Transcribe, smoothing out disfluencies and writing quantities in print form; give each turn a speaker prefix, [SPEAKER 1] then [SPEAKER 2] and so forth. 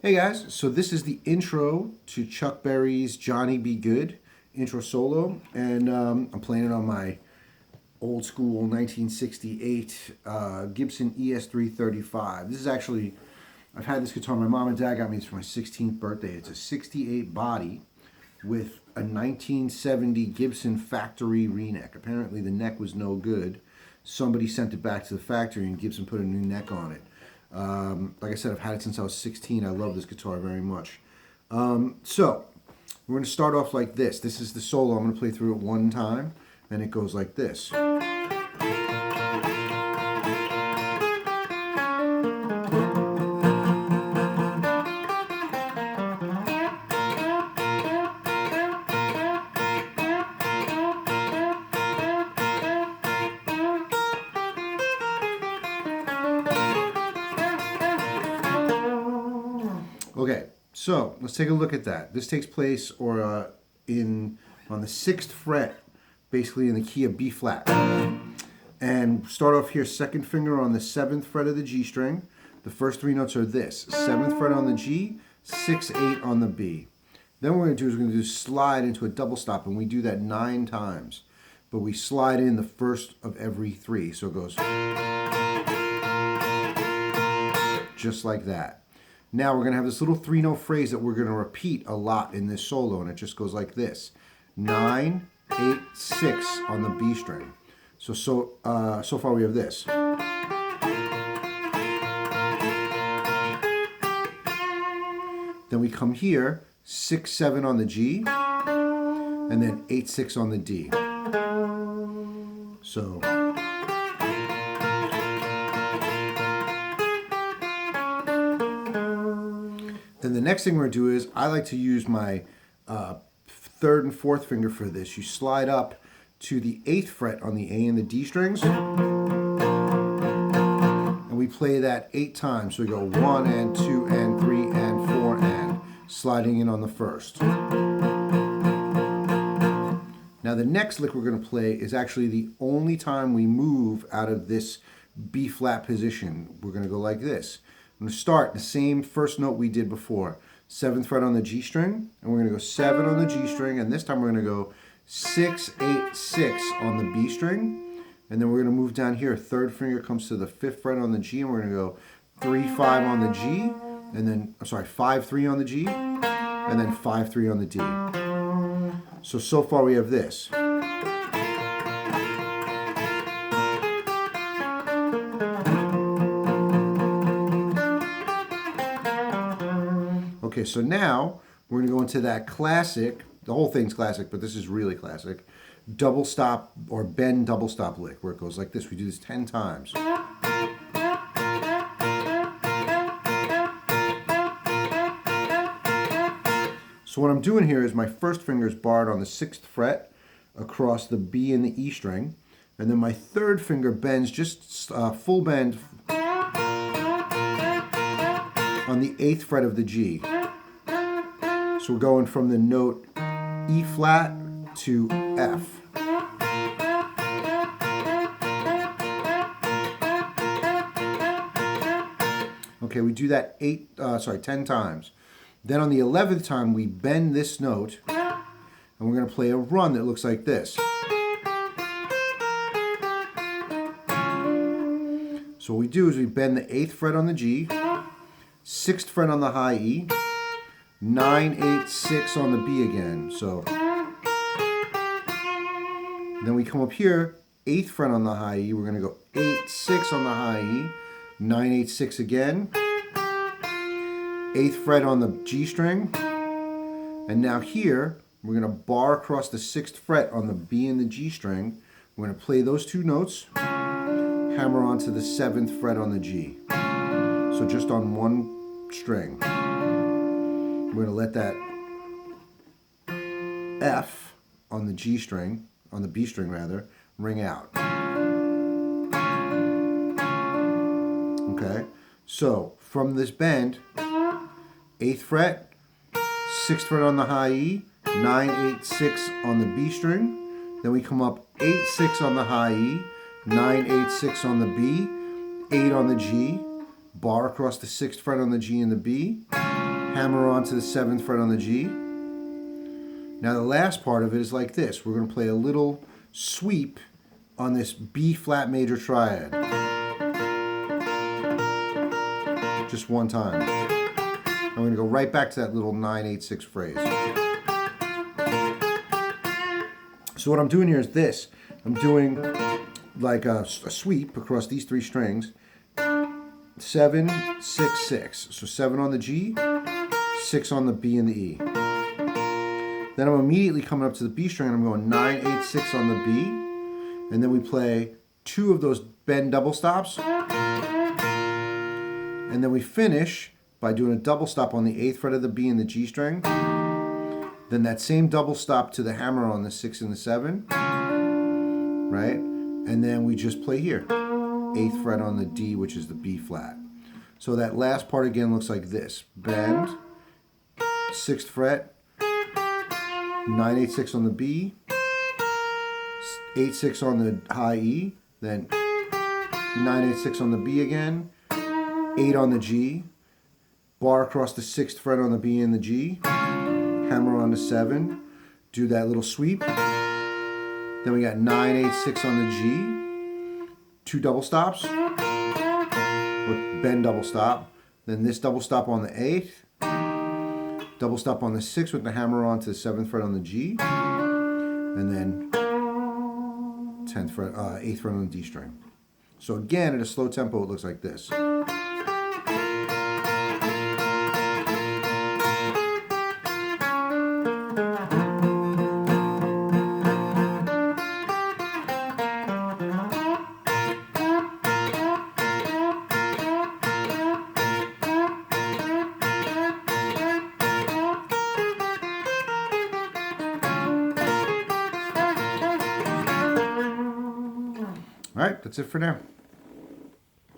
[SPEAKER 1] Hey guys, so this is the intro to Chuck Berry's Johnny B Goode intro solo, and I'm playing it on my old school 1968 Gibson ES 335. This is actually, I've had this guitar, my mom and dad got me this for my 16th birthday. It's a 68 body with a 1970 Gibson factory reneck. Apparently the neck was no good. Somebody sent it back to the factory and Gibson put a new neck on it. Like I said, I've had it since I was 16. I love this guitar very much. So we're going to start off like this. This is the solo. I'm going to play through it one time, and it goes like this. Okay, so let's take a look at that. This takes place on the 6th fret, basically in the key of B flat. And start off here, second finger on the 7th fret of the G string. The first three notes are this: 7th fret on the G, 6, 8 on the B. Then what we're going to do is we're going to do slide into a double stop, and we do that 9 times. But we slide in the first of every 3, so it goes just like that. Now we're going to have this little 3-note phrase that we're going to repeat a lot in this solo, and it just goes like this: 9, 8, 6 on the B string. So far we have this. Then we come here, 6, 7 on the G, and then 8, 6 on the D. So. Then the next thing we're going to do is, I like to use my 3rd and 4th finger for this. You slide up to the 8th fret on the A and the D strings, and we play that 8 times. So we go 1 and 2 and 3 and 4 and sliding in on the 1st. Now the next lick we're going to play is actually the only time we move out of this B flat position. We're going to go like this. I'm going to start the same first note we did before. 7th fret on the G string, and we're going to go 7 on the G string, and this time we're going to go 6, 8, 6 on the B string, and then we're going to move down here. 3rd finger comes to the 5th fret on the G, and we're going to go 3, 5 on the G, and then, 5, 3 on the G, and then 5, 3 on the D. So far we have this. Okay, so now we're going to go into that classic, the whole thing's classic, but this is really classic, double stop or bend double stop lick, where it goes like this. We do this 10 times. So what I'm doing here is my first finger is barred on the 6th fret across the B and the E string, and then my 3rd finger bends just full bend on the 8th fret of the G. So we're going from the note E flat to F. Okay, we do that 10 times. Then on the 11th time, we bend this note, and we're going to play a run that looks like this. So what we do is we bend the 8th fret on the G, 6th fret on the high E, 9, 8, 6 on the B again. So then we come up here, 8th fret on the high E. We're going to go 8, 6 on the high E, 9, 8, 6 again, 8th fret on the G string, and now here we're going to bar across the 6th fret on the B and the G string. We're going to play those 2 notes, hammer onto the 7th fret on the G. So just on one string. We're going to let that F on the G string, on the B string rather, ring out. Okay, so from this bend, 8th fret, 6th fret on the high E, 9, 8, 6 on the B string. Then we come up 8, 6 on the high E, 9, 8, 6 on the B, 8 on the G, bar across the 6th fret on the G and the B, hammer onto the 7th fret on the G. Now the last part of it is like this. We're going to play a little sweep on this B flat major triad. Just one time. I'm going to go right back to that little 9-8-6 phrase. So what I'm doing here is this. I'm doing like a sweep across these 3 strings. 7, 6, 6. So 7 on the G, 6 on the B and the E. Then I'm immediately coming up to the B string and I'm going 9, 8, 6 on the B. And then we play 2 of those bend double stops. And then we finish by doing a double stop on the 8th fret of the B and the G string. Then that same double stop to the hammer on the 6 and the 7. Right? And then we just play here. 8th fret on the D, which is the B flat. So that last part again looks like this. Bend, 6th fret, 9, 8, 6 on the B, 8, 6 on the high E, then 9, 8, 6 on the B again, 8 on the G, bar across the 6th fret on the B and the G, hammer on the 7, do that little sweep. Then we got 9, 8, 6 on the G, 2 double stops, with bend double stop, then this double stop on the 8th, double stop on the 6th with the hammer on to the 7th fret on the G, and then 10th fret, 8th fret on the D string. So again, at a slow tempo, it looks like this. All right, that's it for now.